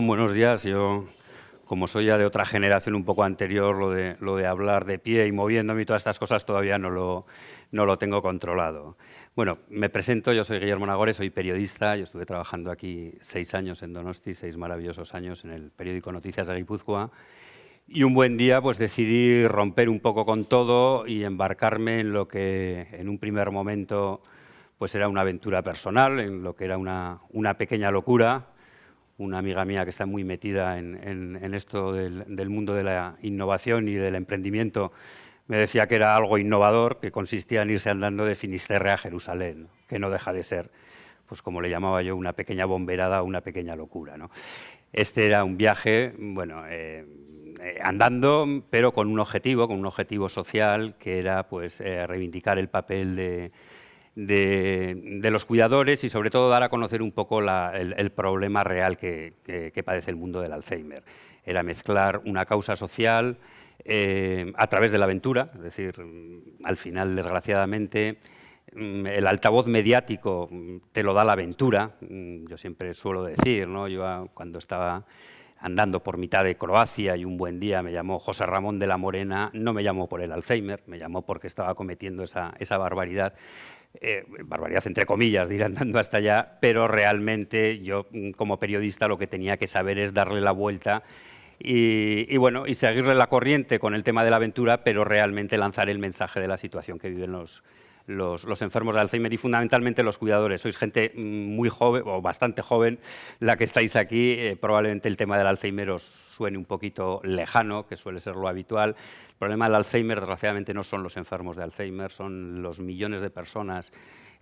Buenos días. Yo, como soy ya de otra generación un poco anterior, lo de hablar de pie y moviéndome y todas estas cosas todavía no lo tengo controlado. Bueno, me presento, yo soy Guillermo Nagore, soy periodista, yo estuve trabajando aquí 6 años en Donosti, 6 maravillosos años en el periódico Noticias de Guipúzcoa, y un buen día pues decidí romper un poco con todo y embarcarme en lo que en un primer momento pues era una aventura personal, en lo que era una pequeña locura. Una amiga mía que está muy metida en esto del mundo de la innovación y del emprendimiento me decía que era algo innovador, que consistía en irse andando de Finisterre a Jerusalén, que no deja de ser, pues como le llamaba yo, una pequeña bomberada, una pequeña locura, ¿no? Este era un viaje, bueno, andando, pero con un objetivo social, que era pues reivindicar el papel de los cuidadores y sobre todo dar a conocer un poco el problema real que padece el mundo del Alzheimer. Era mezclar una causa social a través de la aventura, es decir, al final, desgraciadamente, el altavoz mediático te lo da la aventura. Yo siempre suelo decir, ¿no? Yo cuando estaba andando por mitad de Croacia y un buen día me llamó José Ramón de la Morena, no me llamó por el Alzheimer, me llamó porque estaba cometiendo esa barbaridad. Barbaridad entre comillas, de ir andando hasta allá, pero realmente yo como periodista lo que tenía que saber es darle la vuelta y bueno, y seguirle la corriente con el tema de la aventura, pero realmente lanzar el mensaje de la situación que viven los enfermos de Alzheimer y fundamentalmente los cuidadores. Sois gente muy joven o bastante joven la que estáis aquí, probablemente el tema del Alzheimer os suene un poquito lejano, que suele ser lo habitual. El problema del Alzheimer, desgraciadamente, no son los enfermos de Alzheimer, son los millones de personas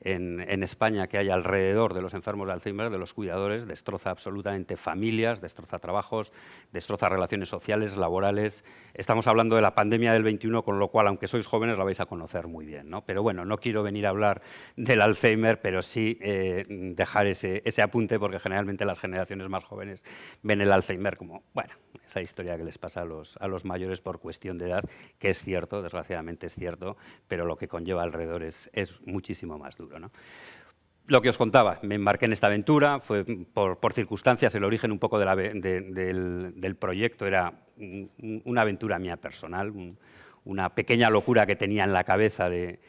en España que hay alrededor de los enfermos de Alzheimer, de los cuidadores. Destroza absolutamente familias, destroza trabajos, destroza relaciones sociales, laborales. Estamos hablando de la pandemia del 21, con lo cual, aunque sois jóvenes, la vais a conocer muy bien, ¿no? Pero bueno, no quiero venir a hablar del Alzheimer, pero sí dejar ese apunte, porque generalmente las generaciones más jóvenes ven el Alzheimer como, bueno, esa historia que les pasa a los mayores por cuestión de edad, que es cierto, desgraciadamente es cierto, pero lo que conlleva alrededor es muchísimo más duro, ¿no? Lo que os contaba, me embarqué en esta aventura, fue por circunstancias, el origen un poco del proyecto era una aventura mía personal, una pequeña locura que tenía en la cabeza de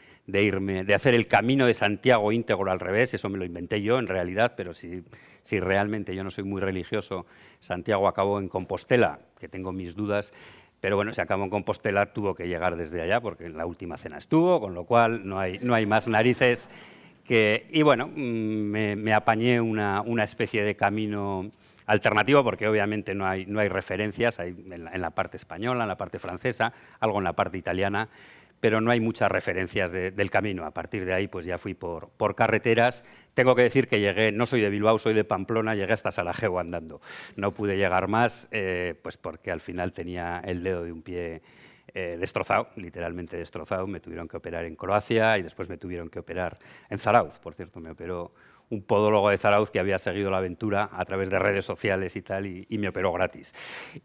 hacer el Camino de Santiago íntegro al revés. Eso me lo inventé yo en realidad, pero si realmente yo no soy muy religioso, Santiago acabó en Compostela, que tengo mis dudas, pero bueno, si acabó en Compostela tuvo que llegar desde allá, porque en la última cena estuvo, con lo cual no hay más narices. Y bueno, me apañé una especie de camino alternativo, porque obviamente no hay referencias, hay en la parte española, en la parte francesa, algo en la parte italiana, pero no hay muchas referencias del camino. A partir de ahí pues ya fui por carreteras. Tengo que decir que llegué, no soy de Bilbao, soy de Pamplona, llegué hasta Sarajevo andando. No pude llegar más, pues porque al final tenía el dedo de un pie destrozado, literalmente destrozado. Me tuvieron que operar en Croacia y después me tuvieron que operar en Zarauz. Por cierto, me operó un podólogo de Zarauz que había seguido la aventura a través de redes sociales y tal, y me operó gratis.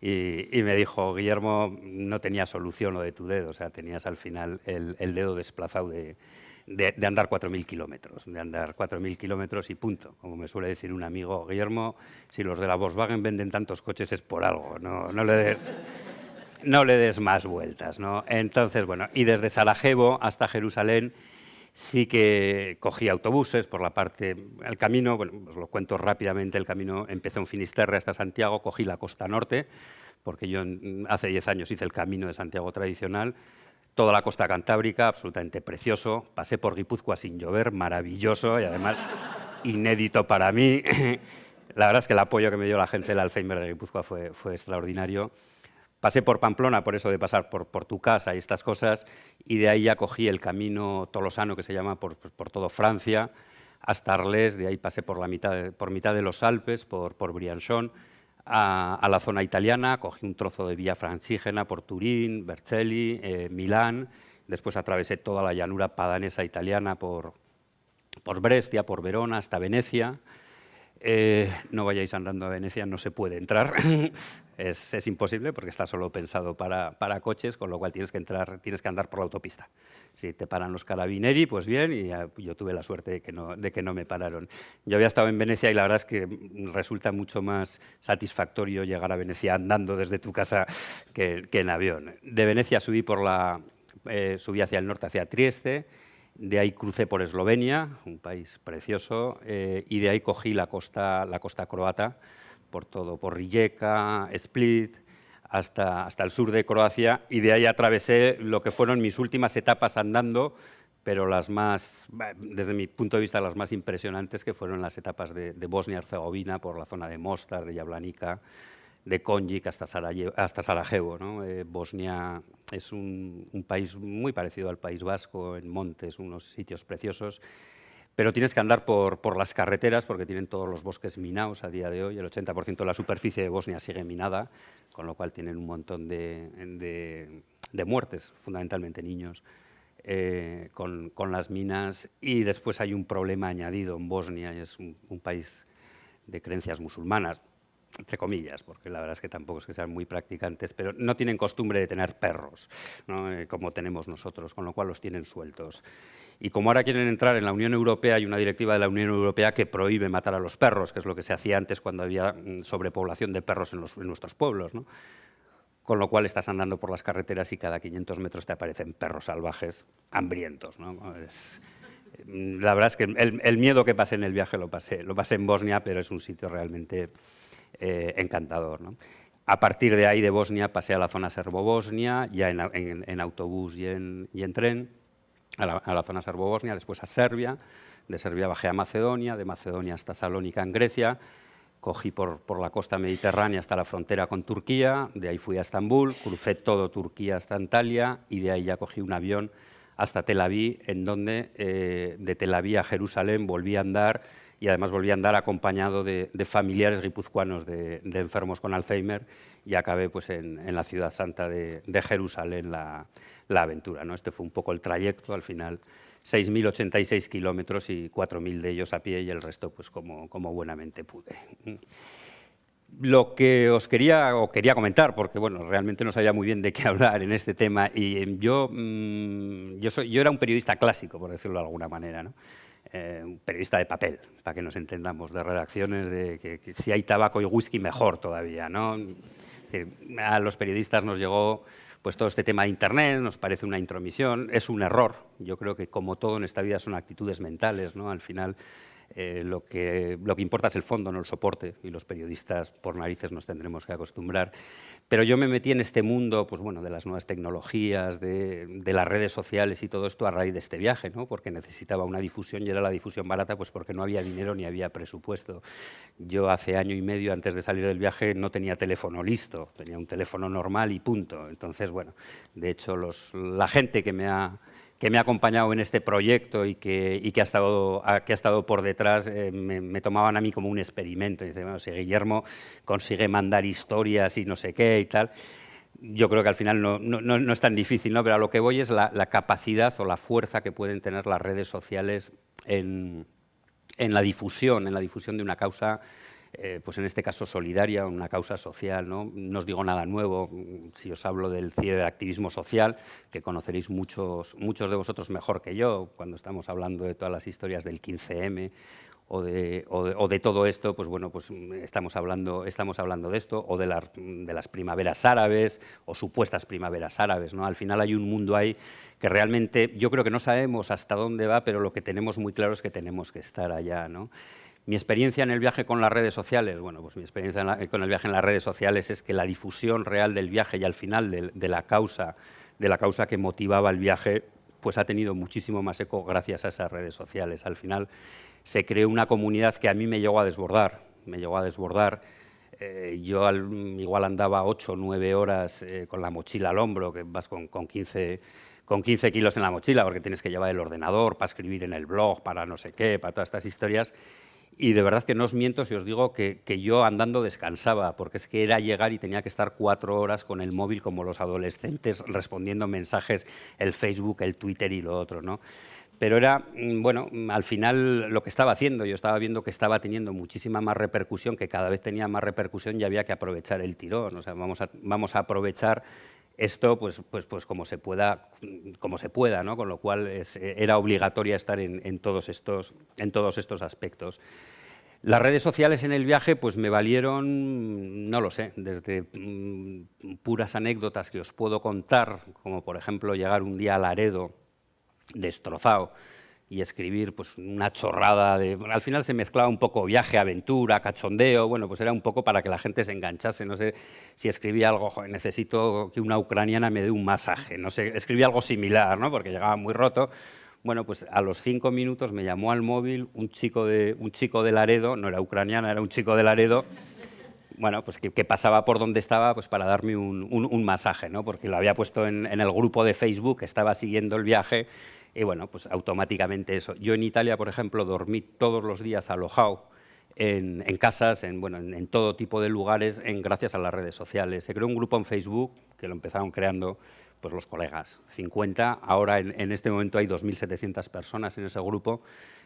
Y me dijo, Guillermo, no tenía solución lo de tu dedo, o sea, tenías al final el dedo desplazado de andar 4.000 kilómetros, de andar 4.000 kilómetros y punto. Como me suele decir un amigo, Guillermo, si los de la Volkswagen venden tantos coches es por algo, no le des más vueltas, ¿no? Entonces, bueno, y desde Sarajevo hasta Jerusalén sí que cogí autobuses por la parte, el camino, bueno, os lo cuento rápidamente, el camino empezó en Finisterre hasta Santiago, cogí la costa norte, porque yo hace 10 años hice el Camino de Santiago tradicional, toda la costa cantábrica, absolutamente precioso, pasé por Guipúzcoa sin llover, maravilloso y además inédito para mí. La verdad es que el apoyo que me dio la gente del Alzheimer de Guipúzcoa fue extraordinario. Pasé por Pamplona, por eso de pasar por tu casa y estas cosas, y de ahí ya cogí el camino tolosano, que se llama por todo Francia, hasta Arles. De ahí pasé por mitad de los Alpes, por Briançon, a la zona italiana, cogí un trozo de Vía Francígena por Turín, Vercelli, Milán, después atravesé toda la llanura padanesa italiana por Brescia, por Verona, hasta Venecia. No vayáis andando a Venecia, no se puede entrar, es imposible porque está solo pensado para coches, con lo cual tienes que andar por la autopista. Si te paran los carabinieri, pues bien, y yo tuve la suerte de que no me pararon. Yo había estado en Venecia y la verdad es que resulta mucho más satisfactorio llegar a Venecia andando desde tu casa que en avión. De Venecia subí hacia el norte, hacia Trieste. De ahí crucé por Eslovenia, un país precioso, y de ahí cogí la costa croata, por Rijeka, Split, hasta el sur de Croacia, y de ahí atravesé lo que fueron mis últimas etapas andando, pero desde mi punto de vista, las más impresionantes, que fueron las etapas de Bosnia-Herzegovina, por la zona de Mostar, de Jablanica, de Konjic hasta Sarajevo, ¿no? Bosnia es un país muy parecido al País Vasco, en montes, unos sitios preciosos, pero tienes que andar por las carreteras porque tienen todos los bosques minados a día de hoy. El 80% de la superficie de Bosnia sigue minada, con lo cual tienen un montón de muertes, fundamentalmente niños, con las minas. Y después hay un problema añadido en Bosnia, y es un país de creencias musulmanas, entre comillas, porque la verdad es que tampoco es que sean muy practicantes, pero no tienen costumbre de tener perros, ¿no? Como tenemos nosotros, con lo cual los tienen sueltos. Y como ahora quieren entrar en la Unión Europea, hay una directiva de la Unión Europea que prohíbe matar a los perros, que es lo que se hacía antes cuando había sobrepoblación de perros en nuestros pueblos, ¿no? Con lo cual estás andando por las carreteras y cada 500 metros te aparecen perros salvajes hambrientos, ¿no? La verdad es que el miedo que pasé en el viaje lo pasé en Bosnia, pero es un sitio realmente encantador, ¿no? A partir de ahí, de Bosnia, pasé a la zona serbo-bosnia, ya en autobús y en tren, a la zona serbo-bosnia, después a Serbia. De Serbia bajé a Macedonia, de Macedonia hasta Salónica, en Grecia. Cogí por la costa mediterránea hasta la frontera con Turquía, de ahí fui a Estambul, crucé todo Turquía hasta Antalya y de ahí ya cogí un avión hasta Tel Aviv, en donde de Tel Aviv a Jerusalén volví a andar, y además volví a andar acompañado de familiares guipuzcoanos de enfermos con Alzheimer, y acabé pues, en la ciudad santa de Jerusalén la aventura, ¿no? Este fue un poco el trayecto, al final 6.086 kilómetros y 4.000 de ellos a pie y el resto pues, como buenamente pude. Lo que os quería comentar, porque bueno, realmente no sabía muy bien de qué hablar en este tema, y yo era un periodista clásico, por decirlo de alguna manera, ¿no? Un periodista de papel, para que nos entendamos, de redacciones, de que si hay tabaco y whisky mejor todavía, ¿no? Es decir, a los periodistas nos llegó pues todo este tema de Internet, nos parece una intromisión, es un error. Yo creo que como todo en esta vida son actitudes mentales, ¿no? Al final lo que importa es el fondo, no el soporte, y los periodistas por narices nos tendremos que acostumbrar. Pero yo me metí en este mundo pues, bueno, de las nuevas tecnologías, de las redes sociales y todo esto a raíz de este viaje, ¿no? Porque necesitaba una difusión y era la difusión barata pues porque no había dinero ni había presupuesto. Yo hace año y medio antes de salir del viaje no tenía teléfono listo, tenía un teléfono normal y punto. Entonces, bueno, de hecho la gente que me ha acompañado en este proyecto y que ha estado por detrás, me tomaban a mí como un experimento. Y dice, bueno, si Guillermo consigue mandar historias y no sé qué y tal, yo creo que al final no es tan difícil, ¿no? Pero a lo que voy es la capacidad o la fuerza que pueden tener las redes sociales en la difusión de una causa, pues en este caso solidaria, una causa social, ¿no? No os digo nada nuevo si os hablo del ciberactivismo social, que conoceréis muchos de vosotros mejor que yo, cuando estamos hablando de todas las historias del 15M o de todo esto, pues bueno, pues estamos hablando de esto, o de las primaveras árabes o supuestas primaveras árabes, ¿no? Al final hay un mundo ahí que realmente yo creo que no sabemos hasta dónde va, pero lo que tenemos muy claro es que tenemos que estar allá, ¿no? Mi experiencia en el viaje con las redes sociales, bueno, pues mi experiencia con el viaje en las redes sociales es que la difusión real del viaje y al final de la causa que motivaba el viaje, pues ha tenido muchísimo más eco gracias a esas redes sociales. Al final se creó una comunidad que a mí me llegó a desbordar, yo igual andaba 8 o 9 horas con la mochila al hombro, que vas con 15 kilos en la mochila, porque tienes que llevar el ordenador para escribir en el blog, para no sé qué, para todas estas historias. Y de verdad que no os miento si os digo que yo andando descansaba, porque es que era llegar y tenía que estar 4 horas con el móvil como los adolescentes respondiendo mensajes, el Facebook, el Twitter y lo otro, ¿no? Pero era, bueno, al final lo que estaba haciendo, yo estaba viendo que estaba teniendo muchísima más repercusión, que cada vez tenía más repercusión y había que aprovechar el tirón. O sea, vamos a aprovechar esto pues como se pueda, ¿no? Con lo cual era obligatoria estar en todos estos aspectos. Las redes sociales en el viaje pues me valieron, no lo sé, desde puras anécdotas que os puedo contar, como por ejemplo llegar un día a Laredo destrozado y escribir pues una chorrada de... Al final se mezclaba un poco viaje, aventura, cachondeo, bueno, pues era un poco para que la gente se enganchase, no sé si escribía algo, joder, necesito que una ucraniana me dé un masaje, no sé, escribía algo similar, ¿no? Porque llegaba muy roto. Bueno, pues a los 5 minutos me llamó al móvil un chico de Laredo, no era ucraniana, era un chico de Laredo, bueno, pues que pasaba por donde estaba pues para darme un masaje, ¿no? Porque lo había puesto en el grupo de Facebook, estaba siguiendo el viaje y bueno, pues automáticamente eso. Yo en Italia, por ejemplo, dormí todos los días alojado en casas, en todo tipo de lugares, gracias a las redes sociales. Se creó un grupo en Facebook que lo empezaron creando pues los colegas, 50, ahora en este momento hay 2.700 personas en ese grupo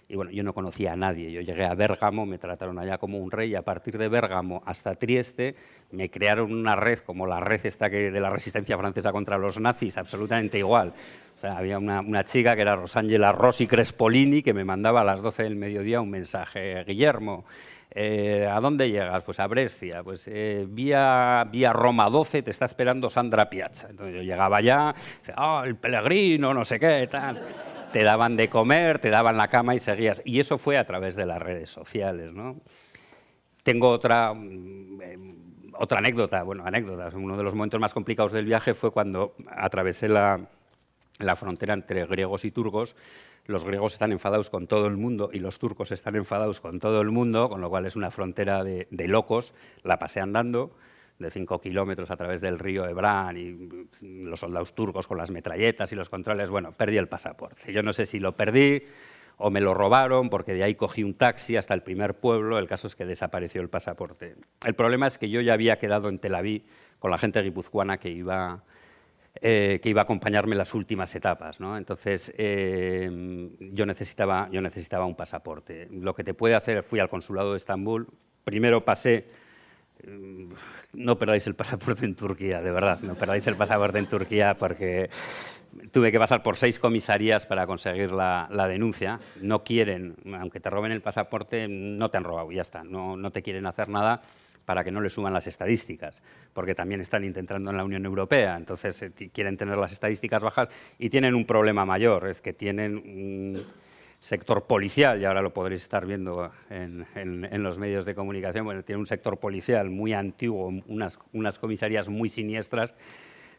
y bueno, yo no conocía a nadie, yo llegué a Bérgamo, me trataron allá como un rey y a partir de Bérgamo hasta Trieste me crearon una red como la red esta de la resistencia francesa contra los nazis, absolutamente igual. O sea, había una chica que era Rosangela Rossi Crespolini que me mandaba a las 12 del mediodía un mensaje, Guillermo, ¿a dónde llegas? Pues a Brescia, pues vía Roma 12 te está esperando Sandra Piazza. Entonces yo llegaba allá, el peregrino, no sé qué, tal. Te daban de comer, te daban la cama y seguías. Y eso fue a través de las redes sociales, ¿no? Tengo otra anécdota, anécdotas. Uno de los momentos más complicados del viaje fue cuando atravesé la frontera entre griegos y turcos. Los griegos están enfadados con todo el mundo y los turcos están enfadados con todo el mundo, con lo cual es una frontera de locos. La pasé andando de 5 kilómetros a través del río Hebrán y los soldados turcos con las metralletas y los controles. Bueno, perdí el pasaporte. Yo no sé si lo perdí o me lo robaron, porque de ahí cogí un taxi hasta el primer pueblo. El caso es que desapareció el pasaporte. El problema es que yo ya había quedado en Tel Aviv con la gente guipuzcoana que iba a acompañarme en las últimas etapas, ¿no? Entonces, yo necesitaba un pasaporte. Lo que te puede hacer, fui al consulado de Estambul, primero pasé, no perdáis el pasaporte en Turquía, de verdad, no perdáis el pasaporte en Turquía porque tuve que pasar por 6 comisarías para conseguir la denuncia. No quieren, aunque te roben el pasaporte, no te han robado, ya está, no te quieren hacer nada para que no le suban las estadísticas, porque también están intentando en la Unión Europea, entonces quieren tener las estadísticas bajas y tienen un problema mayor, es que tienen un sector policial, y ahora lo podréis estar viendo en los medios de comunicación, bueno, tiene un sector policial muy antiguo, unas comisarías muy siniestras,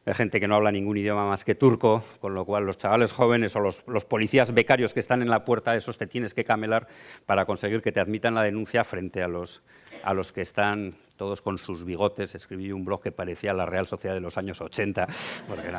de gente que no habla ningún idioma más que turco, con lo cual los chavales jóvenes o los policías becarios que están en la puerta, esos te tienes que camelar para conseguir que te admitan la denuncia frente a los que están todos con sus bigotes. Escribí un blog que parecía la Real Sociedad de los años 80, porque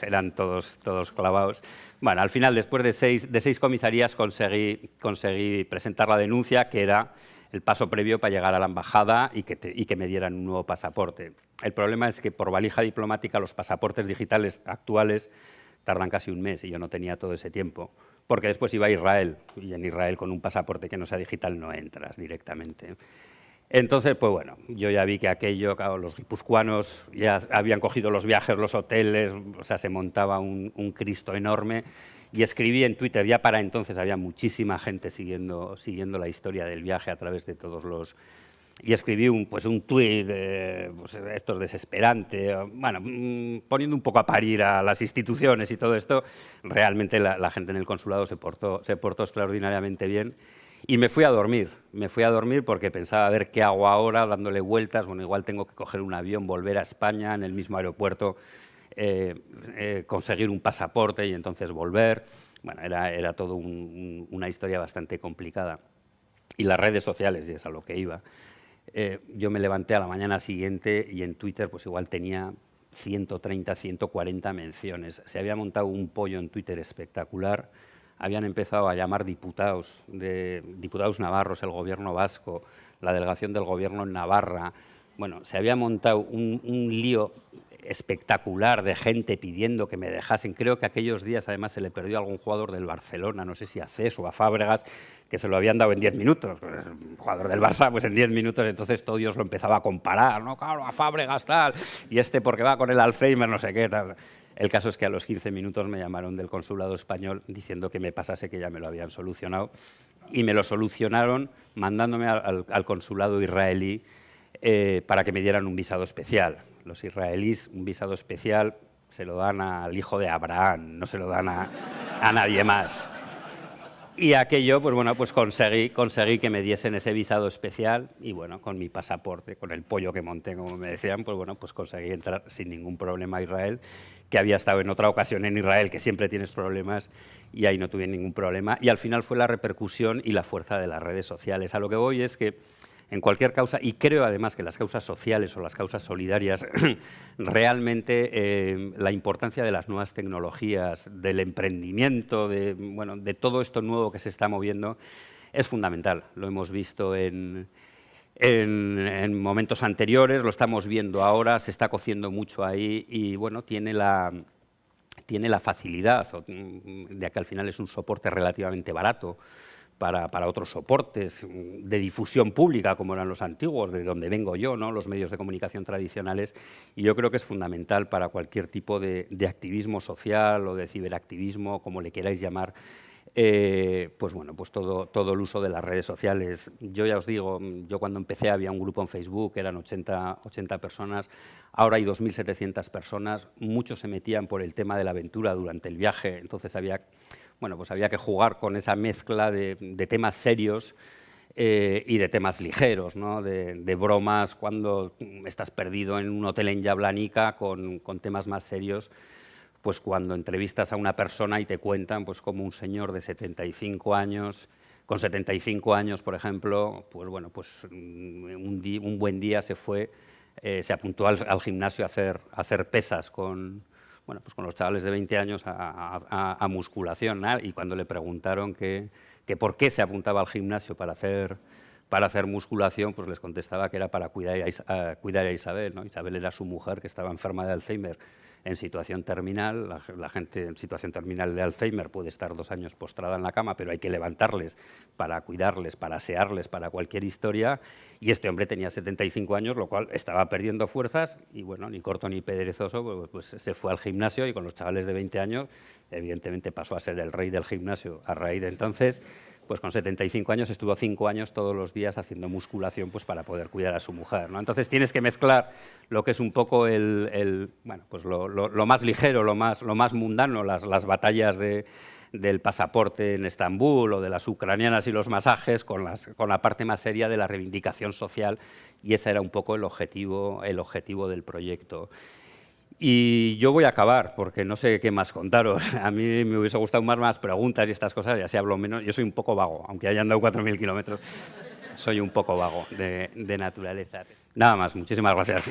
eran todos clavados. Bueno, al final, después de seis comisarías, conseguí presentar la denuncia, que era el paso previo para llegar a la embajada y que me dieran un nuevo pasaporte. El problema es que por valija diplomática los pasaportes digitales actuales tardan casi un mes y yo no tenía todo ese tiempo, porque después iba a Israel y en Israel con un pasaporte que no sea digital no entras directamente. Entonces, pues bueno, yo ya vi que aquello, claro, los guipuzcoanos ya habían cogido los viajes, los hoteles, o sea, se montaba un Cristo enorme. Y escribí en Twitter, ya para entonces había muchísima gente siguiendo la historia del viaje a través de todos los... Y escribí un tuit, estos desesperante, bueno, poniendo un poco a parir a las instituciones y todo esto. Realmente la gente en el consulado se portó extraordinariamente bien. Y me fui a dormir porque pensaba, a ver qué hago ahora, dándole vueltas, bueno, igual tengo que coger un avión, volver a España, en el mismo aeropuerto, conseguir un pasaporte y entonces volver. Bueno, era todo una historia bastante complicada. Y las redes sociales, y es a lo que iba. Yo me levanté a la mañana siguiente y en Twitter pues igual tenía 130, 140 menciones. Se había montado un pollo en Twitter espectacular habían empezado a llamar diputados navarros, el gobierno vasco, la delegación del gobierno en Navarra. Bueno, se había montado un lío espectacular de gente pidiendo que me dejasen. Creo que aquellos días además se le perdió a algún jugador del Barcelona, no sé si a Cés o a Fábregas, que se lo habían dado en 10 minutos. Pues, un jugador del Barça, pues en 10 minutos, entonces todo Dios lo empezaba a comparar, ¿no? Claro, a Fábregas tal, y este porque va con el Alzheimer, no sé qué tal. El caso es que a los 15 minutos me llamaron del consulado español diciendo que me pasase, que ya me lo habían solucionado, y me lo solucionaron mandándome al consulado israelí para que me dieran un visado especial. Los israelíes un visado especial se lo dan al hijo de Abraham, no se lo dan a nadie más. Y aquello, pues bueno, pues conseguí que me diesen ese visado especial y bueno, con mi pasaporte, con el pollo que monté, como me decían, pues bueno, pues conseguí entrar sin ningún problema a Israel, que había estado en otra ocasión en Israel, que siempre tienes problemas, y ahí no tuve ningún problema. Y al final fue la repercusión y la fuerza de las redes sociales. A lo que voy es que en cualquier causa, y creo además que las causas sociales o las causas solidarias, realmente la importancia de las nuevas tecnologías, del emprendimiento, de todo esto nuevo que se está moviendo, es fundamental. Lo hemos visto en momentos anteriores, lo estamos viendo ahora, se está cociendo mucho ahí y bueno, tiene la facilidad de que al final es un soporte relativamente barato para otros soportes de difusión pública, como eran los antiguos, de donde vengo yo, ¿no? Los medios de comunicación tradicionales, y yo creo que es fundamental para cualquier tipo de activismo social o de ciberactivismo, como le queráis llamar, pues bueno, pues todo el uso de las redes sociales. Yo ya os digo, yo cuando empecé había un grupo en Facebook, eran 80 personas, ahora hay 2.700 personas, muchos se metían por el tema de la aventura durante el viaje, entonces había que jugar con esa mezcla de temas serios y de temas ligeros, ¿no? de bromas cuando estás perdido en un hotel en Jablanica con temas más serios, pues cuando entrevistas a una persona y te cuentan pues como un señor de 75 años, con 75 años, por ejemplo, pues bueno, pues un buen día se apuntó al gimnasio a hacer pesas con los chavales de 20 años a musculación, ¿no? Y cuando le preguntaron que por qué se apuntaba al gimnasio para hacer musculación, pues les contestaba que era para cuidar a Isabel, ¿no? Isabel era su mujer, que estaba enferma de Alzheimer en situación terminal. La gente en situación terminal de Alzheimer puede estar 2 años postrada en la cama, pero hay que levantarles para cuidarles, para asearles, para cualquier historia. Y este hombre tenía 75 años, lo cual estaba perdiendo fuerzas y, bueno, ni corto ni perezoso, pues se fue al gimnasio y con los chavales de 20 años, evidentemente pasó a ser el rey del gimnasio a raíz de entonces. Pues con 75 años estuvo 5 años todos los días haciendo musculación pues para poder cuidar a su mujer, ¿no? Entonces tienes que mezclar lo que es un poco lo más ligero, lo más mundano, las batallas del pasaporte en Estambul o de las ucranianas y los masajes con la parte más seria de la reivindicación social, y ese era un poco el objetivo del proyecto. Y yo voy a acabar, porque no sé qué más contaros. A mí me hubiese gustado más preguntas y estas cosas, y así hablo menos. Yo soy un poco vago, aunque haya andado 4.000 kilómetros, soy un poco vago de naturaleza. Nada más, muchísimas gracias.